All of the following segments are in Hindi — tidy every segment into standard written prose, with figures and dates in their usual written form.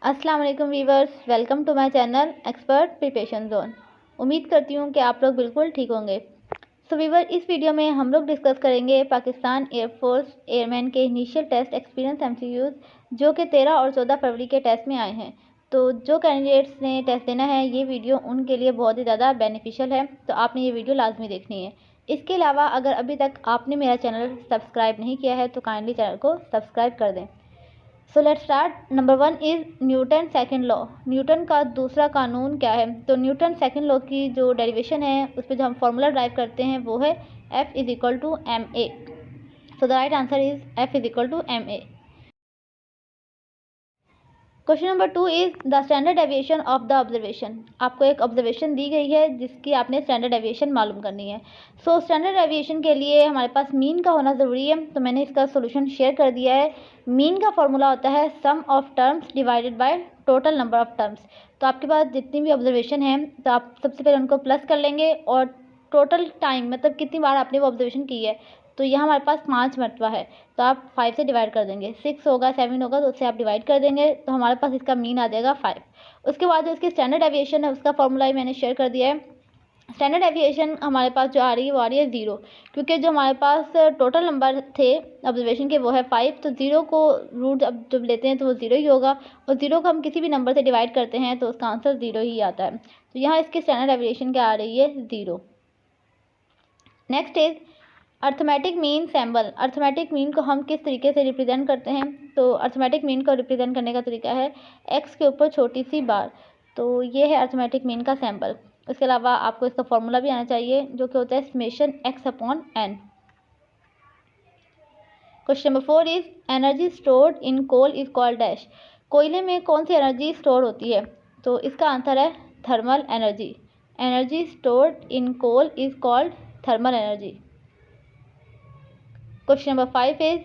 अस्सलाम वालेकुम viewers, welcome to my channel expert preparation zone. उम्मीद करती हूँ कि आप लोग बिल्कुल ठीक होंगे। वीवर, इस वीडियो में हम लोग डिस्कस करेंगे पाकिस्तान एयरफोर्स एयरमैन के इनिशियल टेस्ट एक्सपीरियंस एमसीक्यूज जो कि 13 और 14 फरवरी के टेस्ट में आए हैं। तो जो कैंडिडेट्स ने टेस्ट देना है, ये वीडियो उनके लिए बहुत ही ज़्यादा बेनिफिशियल है, तो आपने ये वीडियो लाजमी देखनी है। इसके अलावा अगर अभी तक आपने मेरा चैनल सब्सक्राइब नहीं किया है तो काइंडली चैनल को सब्सक्राइब कर दें। So let's start. Number 1 is Newton second law. Newton का दूसरा कानून क्या है? तो न्यूटन सेकंड लॉ की जो डेरिवेशन है, उस पर जो हम फॉर्मूला ड्राइव करते हैं वो है F is equal to M A. So the right answer is F is equal to M A. Question number 2 is the standard deviation of the observation. आपको एक ऑब्जर्वेशन दी गई है जिसकी आपने स्टैंडर्ड डेविएशन मालूम करनी है। सो स्टैंडर्ड डेविएशन के लिए हमारे पास मीन का होना ज़रूरी है, तो मैंने इसका सोल्यूशन शेयर कर दिया है। मीन का फॉर्मूला होता है sum of terms divided by total number of terms. तो आपके पास जितनी भी ऑब्जर्वेशन है, तो आप सबसे पहले उनको प्लस कर लेंगे और टोटल टाइम मतलब कितनी बार आपने वो ऑब्जर्वेशन की है, तो यहाँ हमारे पास 5 मरतबा है, तो आप 5 से डिवाइड कर देंगे। 6 होगा, 7 होगा, तो उससे आप डिवाइड कर देंगे, तो हमारे पास इसका मीन आ जाएगा 5। उसके बाद जो इसकी स्टैंडर्ड डेविएशन है उसका फॉर्मूला ही मैंने शेयर कर दिया है। स्टैंडर्ड डेविएशन हमारे पास जो आ रही है वो आ रही है 0, क्योंकि जो हमारे पास टोटल नंबर थे ऑब्जर्वेशन के वो है 5, तो 0 को रूट अब जब लेते हैं तो वो 0 ही होगा, और 0 को हम किसी भी नंबर से डिवाइड करते हैं तो उसका आंसर 0 ही आता है। तो यहाँ इसकी स्टैंडर्ड डेविएशन क्या आ रही है? 0। Next is arithmetic mean sample. Arithmetic mean को हम किस तरीके से रिप्रेजेंट करते हैं? तो अर्थमेटिक मीन को रिप्रेजेंट करने का तरीका है x के ऊपर छोटी सी बार। तो ये है अर्थमेटिक मीन का सैम्बल। इसके अलावा आपको इसका फॉर्मूला भी आना चाहिए जो कि होता है summation x upon n। Question number 4 is energy stored in coal is called dash. कोयले में कौन सी एनर्जी स्टोर होती है? तो इसका आंसर है thermal energy. Energy stored in coal is called thermal energy. Question number 5 is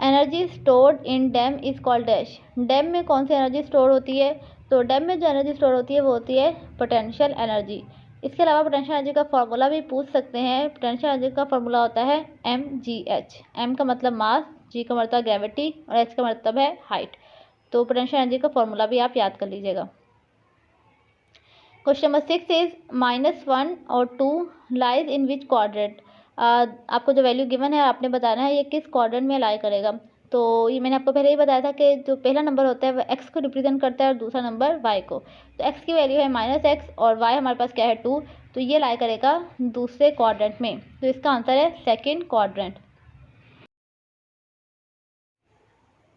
energy stored in dam is called dash. Dam में कौन सी एनर्जी स्टोर होती है? तो डैम में जो एनर्जी स्टोर होती है वो होती है पोटेंशियल एनर्जी। इसके अलावा पोटेंशियल एनर्जी का फार्मूला भी पूछ सकते हैं। पोटेंशियल एनर्जी का फार्मूला होता है mgh। m का मतलब मास, g का मतलब ग्रेविटी और h का मतलब है हाइट। तो पोटेंशियल एनर्जी का फार्मूला भी आप याद कर लीजिएगा। क्वेश्चन नंबर 6 इज -1 और 2 लाइज इन विच क्वाड्रेंट। आपको जो वैल्यू गिवन है आपने बताना है ये किस क्वाड्रेंट में लाई करेगा। तो ये मैंने आपको पहले ही बताया था कि जो पहला नंबर होता है वो x को रिप्रेजेंट करता है और दूसरा नंबर y को। तो x की वैल्यू है -x और y हमारे पास क्या है 2, तो ये लाई करेगा दूसरे क्वाड्रेंट में। तो इसका आंसर है second quadrant.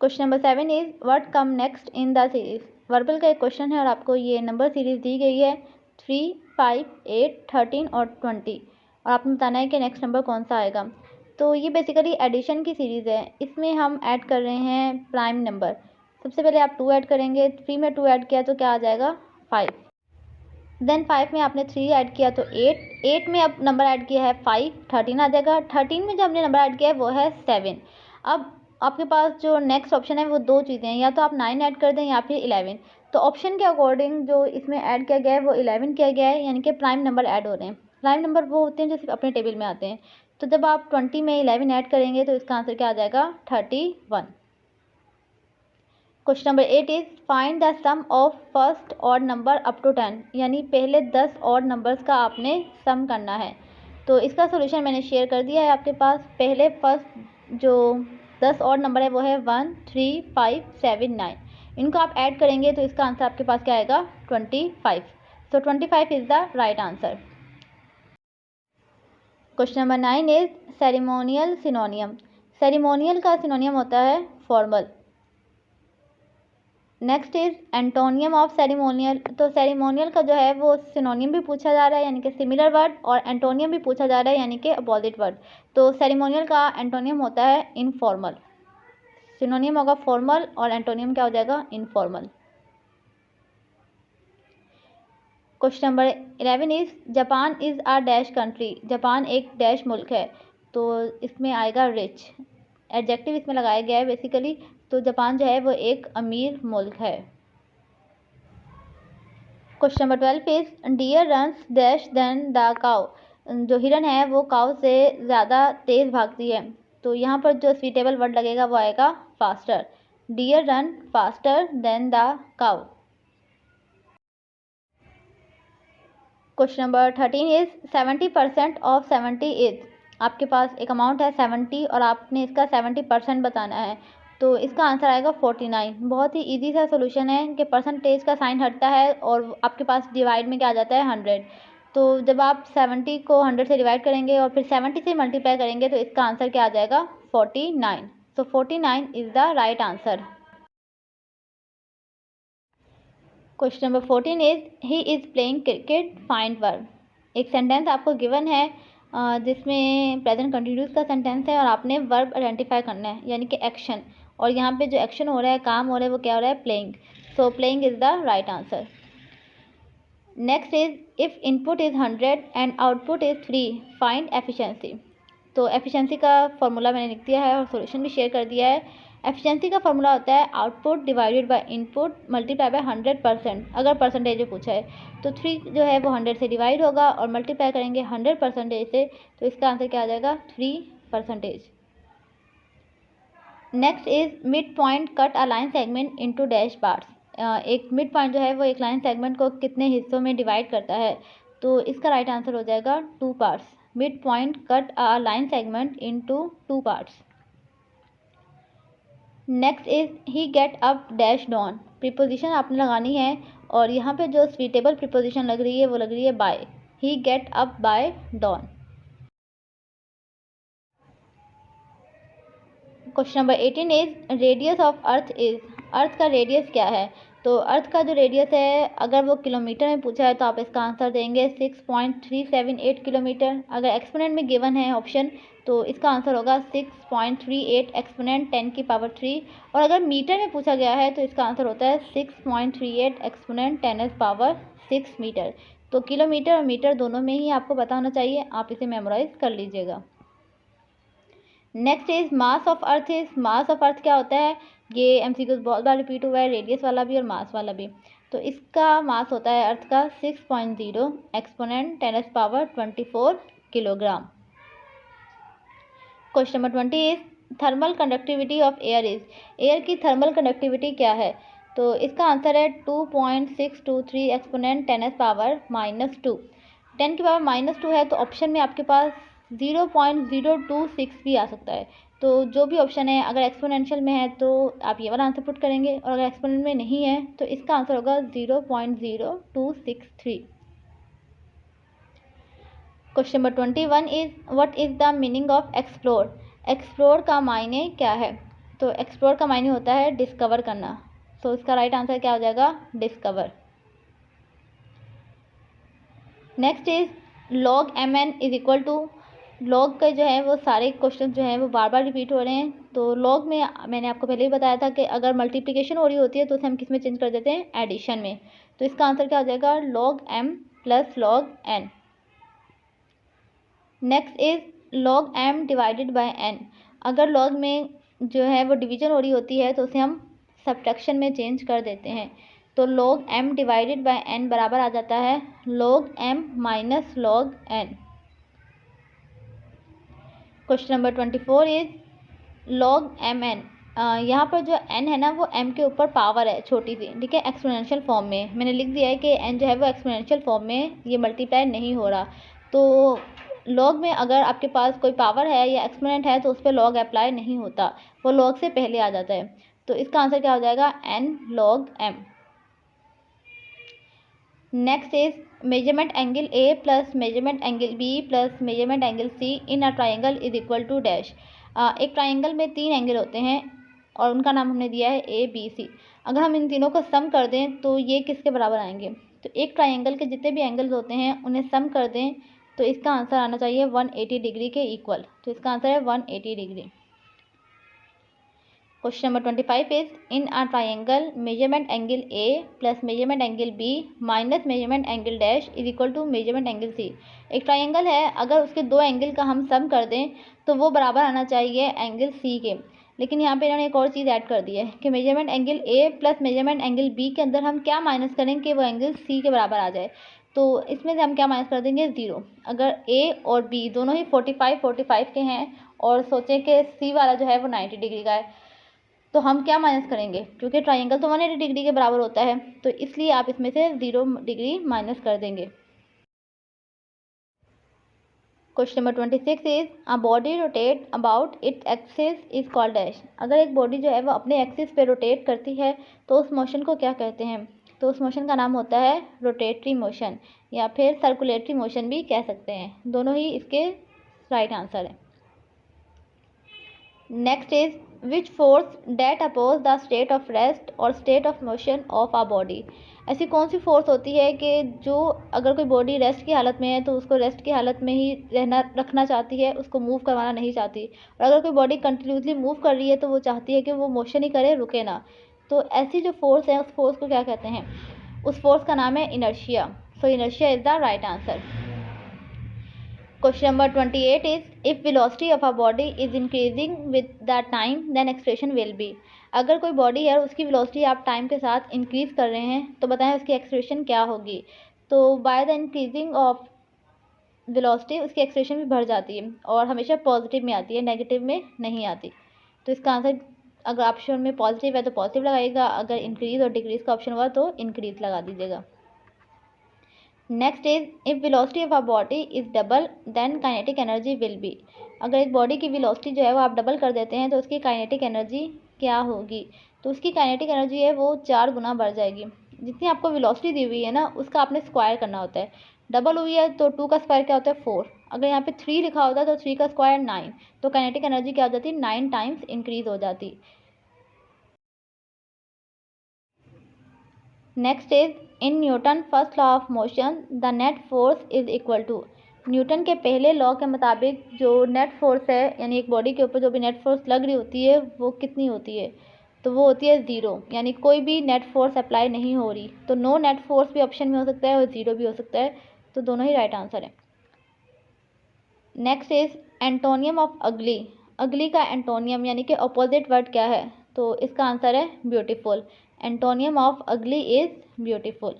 Question number 7 is what come next in the series. Verbal का एक क्वेश्चन है और आपको ये नंबर सीरीज दी गई है 3, 5, 8, 13 और 20, और आपने बताना है कि नेक्स्ट नंबर कौन सा आएगा। तो ये बेसिकली एडिशन की सीरीज़ है। इसमें हम ऐड कर रहे हैं प्राइम नंबर। सबसे पहले आप 2 ऐड करेंगे, 3 में 2 ऐड किया तो क्या आ जाएगा 5। देन 5 में आपने 3 ऐड किया तो 8, 8 में अब नंबर ऐड किया है 5, 13 आ जाएगा। 13 में जो हमने नंबर ऐड किया है वो है 7। अब आपके पास जो नेक्स्ट ऑप्शन है वो दो चीज़ें हैं, या तो आप 9 ऐड कर दें या फिर 11। तो ऑप्शन के अकॉर्डिंग जो इसमें ऐड किया गया है वो 11 किया गया है, यानी कि प्राइम नंबर ऐड हो रहे हैं। प्राइम नंबर वो होते हैं जो सिर्फ अपने टेबल में आते हैं। तो जब आप 20 में 11 ऐड करेंगे तो इसका आंसर क्या आ जाएगा 31। Question number 8 is find the sum of first odd number up to 10, यानी पहले 10 ऑड नंबर्स का आपने सम करना है। तो इसका सोल्यूशन मैंने शेयर कर दिया है आपके पास। पहले फर्स्ट जो 10 ऑड नंबर है वो है 1, 3, 5, 7, 9। इनको आप ऐड करेंगे तो इसका आंसर आपके पास क्या आएगा 25। सो 25 is the right answer. Question number 9 is ceremonial सिनोनियम। Ceremonial का सिनोनियम होता है formal. Next is antonym of ceremonial. तो सेरेमोनियल का जो है वो सिनोनियम भी पूछा जा रहा है यानी कि सिमिलर वर्ड, और एंटोनियम भी पूछा जा रहा है यानी कि अपोजिट वर्ड। तो सेरेमोनियल का एंटोनियम होता है इनफॉर्मल। सिनोनियम होगा फॉर्मल और एंटोनियम क्या हो जाएगा informal. Question number 11 is Japan is a dash country. Japan एक डैश मुल्क है, तो इसमें आएगा रिच। एडजेक्टिव इसमें लगाया गया है बेसिकली। तो जापान जो है वो एक अमीर मुल्क है। Question number 12 is deer runs dash than the cow. जो हिरन है वो काउ से ज़्यादा तेज़ भागती है। तो यहाँ पर जो स्वीटेबल वर्ड लगेगा वो आएगा faster. Deer run faster than the cow. Question number 13 is 70% of 70 is, आपके पास एक अमाउंट है 70 और आपने इसका 70% बताना है, तो इसका आंसर आएगा 49। बहुत ही इजी सा सोल्यूशन है कि परसेंटेज का साइन हटता है और आपके पास डिवाइड में क्या आ जाता है 100। तो जब आप 70 को 100 से डिवाइड करेंगे और फिर 70 से मल्टीप्लाई करेंगे तो इसका आंसर क्या आ जाएगा 49। सो 49 is the right answer. Question number 14 is he is playing cricket find verb. एक सेंटेंस आपको गिवन है जिसमें प्रेजेंट कंटिन्यूस का सेंटेंस है और आपने वर्ब आइडेंटिफाई करना है यानी कि एक्शन, और यहाँ पे जो एक्शन हो रहा है, काम हो रहा है, वो क्या हो रहा है playing. So playing is the right answer. Next is if input is 100 and output is 3 find efficiency. तो एफिशिएंसी का फॉर्मूला मैंने लिख दिया है और सॉल्यूशन भी शेयर कर दिया है। एफिशिएंसी का फॉर्मूला होता है output divided by input multiply by 100%, अगर परसेंटेज में पूछा है तो 3 जो है वो 100 से डिवाइड होगा और मल्टीप्लाई करेंगे 100% से, तो इसका आंसर क्या आ जाएगा 3%। Next is mid point cut a line segment into dash parts. एक मिड पॉइंट जो है वो एक लाइन सेगमेंट को कितने हिस्सों में डिवाइड करता है, तो इसका राइट आंसर हो जाएगा 2 parts. Mid point cut a line segment into 2 parts. Next is he get up dash dawn. Preposition आपने लगानी है और यहाँ पे जो स्वीटेबल प्रीपोजिशन लग रही है वो लग रही है by. He get up by dawn. Question number 18 is radius of earth is. Earth का रेडियस क्या है, तो अर्थ का जो रेडियस है अगर वो किलोमीटर में पूछा है तो आप इसका आंसर देंगे 6.378 किलोमीटर। अगर एक्सपोनेंट में गिवन है ऑप्शन तो इसका आंसर होगा 6.38 एक्सपोनेंट 10 की पावर 3, और अगर मीटर में पूछा गया है तो इसका आंसर होता है 6.38 एक्सपोनेंट 10 पावर 6 मीटर। तो किलोमीटर और मीटर दोनों में ही आपको पता होना चाहिए, आप इसे मेमोराइज कर लीजिएगा। Next is mass of earth is. Mass of earth क्या होता है, ये एमसीक्यूज बहुत बार रिपीट हुआ है, रेडियस वाला भी और मास वाला भी। तो इसका मास होता है अर्थ का 6.0 exponent 10 power 24 kilogram. Question number 20 is thermal conductivity of air is. Air की थर्मल कंडक्टिविटी क्या है, तो इसका आंसर है 2.623 एक्सपोनेंट 10 पावर -2। 10 की पावर -2 है तो ऑप्शन में आपके पास 0.026 भी आ सकता है। तो जो भी ऑप्शन है अगर एक्सपोनेंशियल में है तो आप ये वाला आंसर पुट करेंगे, और अगर एक्सपोनेंट में नहीं है तो इसका आंसर होगा 0.0263। Question number 21 is what is the meaning of explore. Explore का मायने क्या है, तो एक्सप्लोर का मायने होता है डिस्कवर करना। तो इसका राइट आंसर क्या हो जाएगा discover. Next is log mn is equal to. Log का जो है वो सारे क्वेश्चन जो हैं वो बार बार रिपीट हो रहे हैं। तो लॉग में मैंने आपको पहले ही बताया था कि अगर मल्टीप्लिकेशन हो रही होती है तो उसे हम किस में चेंज कर देते हैं एडिशन में। तो इसका आंसर क्या हो जाएगा log m plus log n। Next is log m divided by n। अगर log में जो है वो डिवीजन हो रही होती है तो उसे हम सब्ट्रैक्शन में चेंज कर देते हैं। तो log m divided by n बराबर आ जाता है log m minus log n। Question number 24 is log mn। यहाँ पर जो n है ना वो m के ऊपर पावर है छोटी सी, ठीक है, एक्सपोनेंशियल फॉर्म में मैंने लिख दिया है कि n जो है वो एक्सपोनेंशियल फॉर्म में ये मल्टीप्लाई नहीं हो रहा। तो log में अगर आपके पास कोई पावर है या एक्सपोनेंट है तो उस पर log अप्लाई नहीं होता, वो log से पहले आ जाता है। तो इसका आंसर क्या हो जाएगा n log m। Next is measurement angle A plus measurement angle B plus measurement angle C in a triangle is equal to dash. एक ट्राइंगल में 3 एंगल होते हैं और उनका नाम हमने दिया है ए बी सी। अगर हम इन तीनों को सम कर दें तो ये किसके बराबर आएंगे, तो एक ट्राइंगल के जितने भी एंगल्स होते हैं उन्हें सम कर दें तो इसका आंसर आना चाहिए 180 डिग्री के इक्वल। तो इसका आंसर है 180 degree. Question number 25 is in a triangle measurement angle A plus measurement angle B minus measurement angle dash is equal to measurement angle C. एक ट्राइंगल है, अगर उसके 2 एंगल का हम सम कर दें तो वो बराबर आना चाहिए एंगल सी के। लेकिन यहाँ पे इन्होंने एक और चीज़ ऐड कर दी है कि measurement angle A plus measurement angle B के अंदर हम क्या माइनस करें कि वो एंगल सी के बराबर आ जाए। तो इसमें से हम क्या माइनस कर देंगे 0। अगर ए और बी दोनों ही 45 के हैं और सोचें कि सी वाला जो है वो 90 डिग्री का है, तो हम क्या माइनस करेंगे, क्योंकि ट्राइंगल तो 180 डिग्री के बराबर होता है, तो इसलिए आप इसमें से 0 डिग्री माइनस कर देंगे। Question number 26 is a body rotate about its axis is called dash. अगर एक बॉडी जो है वो अपने एक्सिस पे रोटेट करती है तो उस मोशन को क्या कहते हैं, तो उस मोशन का नाम होता है रोटेटरी मोशन, या फिर सर्कुलेटरी मोशन भी कह सकते हैं। दोनों ही इसके राइट आंसर है। Next is which force that oppose the state of rest और state of motion of a body. ऐसी कौन सी फोर्स होती है कि जो अगर कोई बॉडी रेस्ट की हालत में है तो उसको रेस्ट की हालत में ही रखना चाहती है, उसको मूव करवाना नहीं चाहती, और अगर कोई बॉडी कंटिन्यूसली मूव कर रही है तो वो चाहती है कि वो मोशन ही करे, रुके ना। तो ऐसी जो फोर्स है उस फोर्स को क्या कहते हैं, उस फोर्स का नाम है inertia. So inertia is the right answer. Question number 28 is if velocity of a body is increasing with the time then acceleration will be। अगर कोई बॉडी है और उसकी वेलोसिटी आप टाइम के साथ इंक्रीज कर रहे हैं तो बताएं उसकी एक्सेलरेशन क्या होगी। तो by the increasing of velocity उसकी एक्सेलरेशन भी बढ़ जाती है और हमेशा पॉजिटिव में आती है, नेगेटिव में नहीं आती। तो इसका आंसर अगर ऑप्शन में पॉजिटिव है तो पॉजिटिव लगाइएगा, अगर इंक्रीज और डिक्रीज का ऑप्शन हुआ तो इंक्रीज लगा दीजिएगा। Next is if velocity of a body is double then kinetic energy will be. अगर एक बॉडी की वेलोसिटी जो है वो आप डबल कर देते हैं तो उसकी काइनेटिक एनर्जी क्या होगी, तो उसकी काइनेटिक एनर्जी है वो 4 गुना बढ़ जाएगी। जितनी आपको वेलोसिटी दी हुई है ना उसका आपने स्क्वायर करना होता है। डबल हुई है तो 2 का स्क्वायर क्या होता है 4, अगर यहाँ पे 3 लिखा होता है तो 3 का स्क्वायर 9, तो काइनेटिक एनर्जी क्या हो जाती है 9 टाइम्स इंक्रीज हो जाती। Next is in Newton first law of motion the net force is equal to. Newton के पहले लॉ के मुताबिक जो नेट फोर्स है यानी एक बॉडी के ऊपर जो भी नेट फोर्स लग रही होती है वो कितनी होती है, तो वो होती है 0, यानी कोई भी नेट फोर्स अप्लाई नहीं हो रही। तो नो नेट फोर्स भी ऑप्शन में हो सकता है और 0 भी हो सकता है, तो दोनों ही राइट आंसर है। नेक्स्ट इज एंटोनियम ऑफ अगली। अगली का एंटोनियम यानी कि अपोजिट वर्ड क्या है, तो इसका आंसर है ब्यूटीफुल। एंटोनियम ऑफ अगली is beautiful.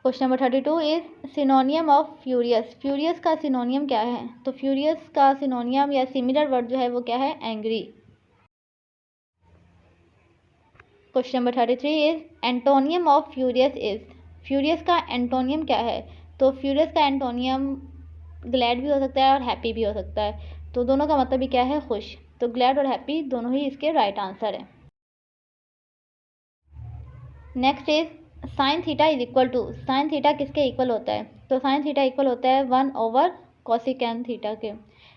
Question number 32 is सिनोनियम of furious. Furious का सिनोनियम क्या है, तो फ्यूरियस का सिनोनियम या सिमिलर वर्ड जो है वो क्या है angry. Question number 33 is antonym of furious is. Furious का एंटोनियम क्या है, तो फ्यूरियस का एंटोनियम ग्लैड भी हो सकता है और हैप्पी भी हो सकता है, तो दोनों का मतलब भी क्या है खुश। तो ग्लैड और हैप्पी दोनों ही इसके राइट आंसर है। Next is sine theta is equal to. Sine theta किसके इक्वल होता है, तो साइन थीटा इक्वल होता है 1/cosecant थीटा के।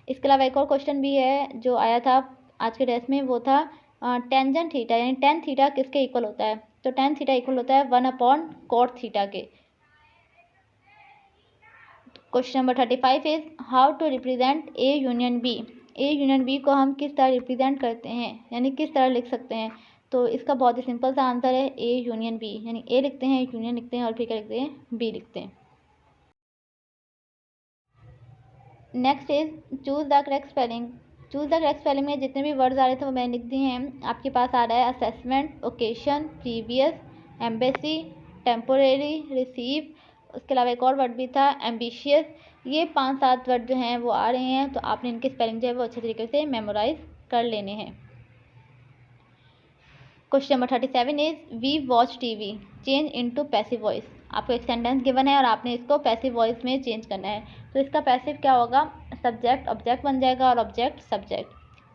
इसके अलावा एक और क्वेश्चन भी है जो आया था आज के टेस्ट में, वो था टेंजेंट थीटा यानी टेन थीटा किसके इक्वल होता है, तो टेन थीटा इक्वल होता है 1/cot थीटा के। Question number 35 is how to represent A union B. A union B को हम किस तरह रिप्रेजेंट करते हैं यानी किस तरह लिख सकते हैं, तो इसका बहुत ही सिंपल सा आंसर है ए यूनियन बी, यानी ए लिखते हैं, यूनियन लिखते हैं और फिर क्या लिखते हैं बी लिखते हैं। Next is choose the correct spelling. Choose the correct spelling में जितने भी वर्ड्स आ रहे थे वो मैंने लिख दिए हैं। आपके पास आ रहा है assessment, occasion, previous, embassy, temporary, receive, उसके अलावा एक और वर्ड भी था एम्बिशियस। ये 5-7 वर्ड जो हैं वो आ रहे हैं, तो आपने इनके स्पेलिंग जो है वो अच्छे तरीके से मेमोराइज कर लेने हैं। Question number 37 is we watch TV change into passive voice. आपको एक सेंटेंस गिवन है और आपने इसको पैसिव वॉइस में चेंज करना है, तो इसका पैसिव क्या होगा, सब्जेक्ट ऑब्जेक्ट बन जाएगा और object subject.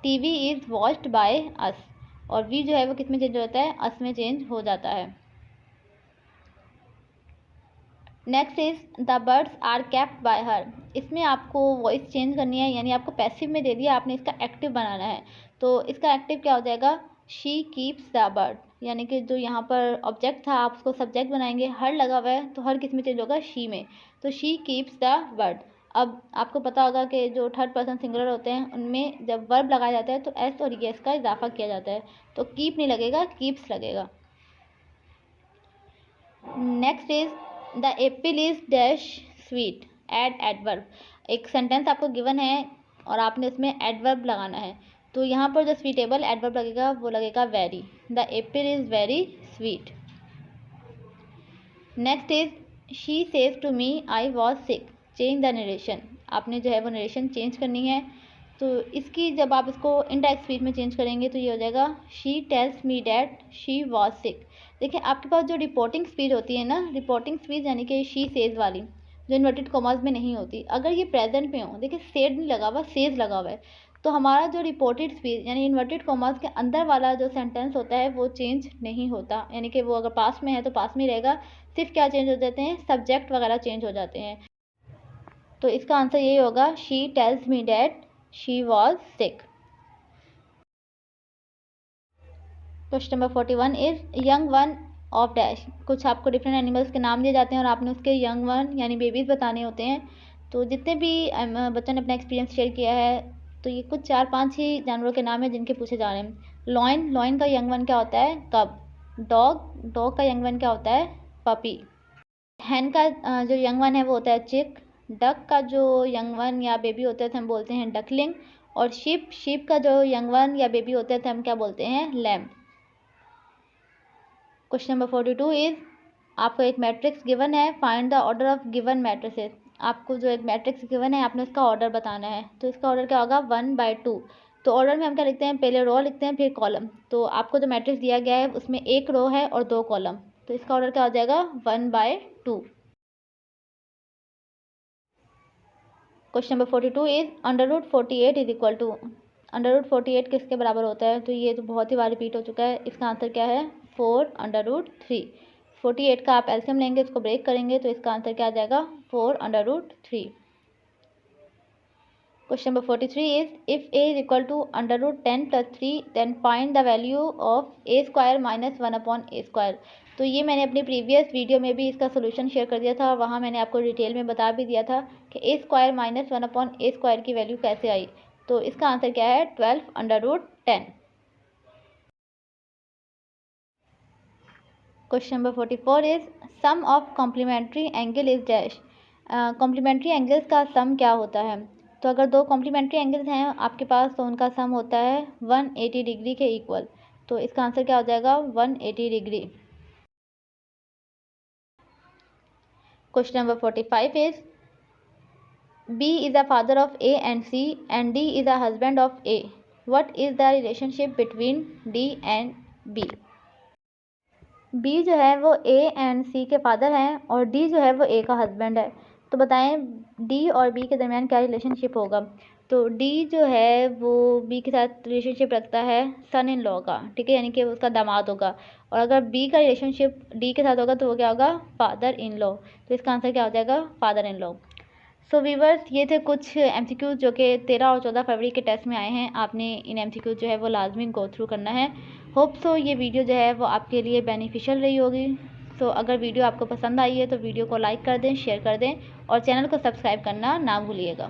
TV is watched by us, और वी जो है वो किस में चेंज होता है, अस में चेंज हो जाता है। Next is the birds are kept by her. इसमें आपको वॉइस चेंज करनी है, यानी आपको पैसिव में दे दिया, आपने इसका एक्टिव बनाना है, तो इसका एक्टिव क्या हो जाएगा, शी कीप्स द बर्ड, यानी कि जो यहाँ पर ऑब्जेक्ट था आप उसको सब्जेक्ट बनाएंगे, हर लगा हुआ है तो हर किस में चेंज होगा, शी में, तो शी कीप्स द बर्ड। अब आपको पता होगा कि जो थर्ड पर्सन सिंगुलर होते हैं उनमें जब वर्ब लगाया जाता है तो एस और एस का इजाफा किया जाता है, तो कीप नहीं लगेगा, कीप्स लगेगा। Next is the apple is dash sweet add adverb. एक सेंटेंस आपको गिवन है और आपने उसमें एडवर्ब लगाना है, तो यहाँ पर जो स्वीटेबल एडवर्ब लगेगा वो लगेगा very. The apple is very sweet. Next is she says to me I was sick change the narration. आपने जो है वो नरेशन चेंज करनी है, तो इसकी जब आप इसको इनडायरेक्ट स्पीच में चेंज करेंगे तो ये हो जाएगा she tells me that she was sick. देखिए आपके पास जो रिपोर्टिंग स्पीच होती है ना, रिपोर्टिंग स्पीच यानी कि शी सेज वाली, जो इन्वर्टेड कॉमास में नहीं होती, अगर ये प्रेजेंट में हो, देखिए सेड नहीं लगा हुआ, सेज लगा हुआ है, तो हमारा जो रिपोर्टेड स्पीच यानी इन्वर्टेड कॉमास के अंदर वाला जो सेंटेंस होता है वो चेंज नहीं होता, यानी कि वो अगर पास में है तो पास में रहेगा, सिर्फ क्या चेंज हो जाते हैं, सब्जेक्ट वगैरह चेंज हो जाते हैं। तो इसका आंसर यही होगा she tells me that she was sick. Question number 41 is young one of dash. कुछ आपको डिफरेंट एनिमल्स के नाम दिए जाते हैं और आपने उसके यंग वन यानी बेबीज़ बताने होते हैं। तो जितने भी बच्चों ने अपना एक्सपीरियंस शेयर किया है, तो ये कुछ 4-5 ही जानवरों के नाम हैं जिनके पूछे जा रहे हैं। लॉइन का यंग वन क्या होता है, कब। डॉग का यंग वन क्या होता है, पपी। हैन का जो यंग वन है वो होता है चिक। डक का जो यंग वन या बेबी होता है तो हम बोलते हैं डकलिंग। और शीप का जो यंग वन या बेबी होता है तो हम क्या बोलते हैं, लैम्ब। क्वेश्चन नंबर 42 इज आपको एक मैट्रिक्स गिवन है, find the order of given matrices. आपको जो एक मैट्रिक्स गिवन है आपने उसका ऑर्डर बताना है। तो इसका ऑर्डर क्या होगा, 1/2। तो ऑर्डर में हम क्या लिखते हैं, पहले रो लिखते हैं फिर कॉलम। तो आपको जो मैट्रिक्स दिया गया है उसमें एक रो है और 2 कॉलम, तो इसका ऑर्डर क्या हो जाएगा, 1/2। Question number 42 is √48 is equal to. √48 किसके बराबर होता है, तो ये तो बहुत ही बार रिपीट हो चुका है। इसका आंसर क्या है, 4√3। 48 का आप एलसीएम लेंगे, इसको ब्रेक करेंगे तो इसका आंसर क्या आ जाएगा, 4√3। Question number 43 is if a is equal to √10 + 3 then find the value of a² - 1/a²। तो ये मैंने अपनी प्रीवियस वीडियो में भी इसका सोल्यूशन शेयर कर दिया था और वहाँ मैंने आपको डिटेल में बता भी दिया था कि a² - 1/a² की वैल्यू कैसे आई। तो इसका आंसर क्या है, 12/10। Question number 44 is sum of complementary angle is dash. Complementary angles का सम क्या होता है। तो अगर 2 कॉम्प्लीमेंट्री एंगल्स हैं आपके पास तो उनका सम होता है 180 डिग्री के इक्वल। तो इसका आंसर क्या हो जाएगा, 180 degree. Question number 45 is B is the father of A and C and D is the husband of A. What is the relationship between D and B? B जो है वो A and C के फादर हैं और D जो है वो A का हस्बैंड है। तो बताएं D और B के दरमियान क्या रिलेशनशिप होगा। तो D जो है वो B के साथ रिलेशनशिप रखता है सन इन लॉ का, ठीक है, यानी कि उसका दामाद होगा। और अगर B का रिलेशनशिप D के साथ होगा तो वो क्या होगा, फादर इन लॉ। तो इसका आंसर क्या हो जाएगा, father in law. So viewers, ये थे कुछ MCQs जो कि 13 और 14 फरवरी के टेस्ट में आए हैं। आपने इन MCQs जो है वो लाजमी गो थ्रू करना है। होप सो ये वीडियो जो है वो आपके लिए बेनिफिशियल रही होगी। सो अगर वीडियो आपको पसंद आई है तो वीडियो को लाइक कर दें, शेयर कर दें और चैनल को सब्सक्राइब करना ना भूलिएगा।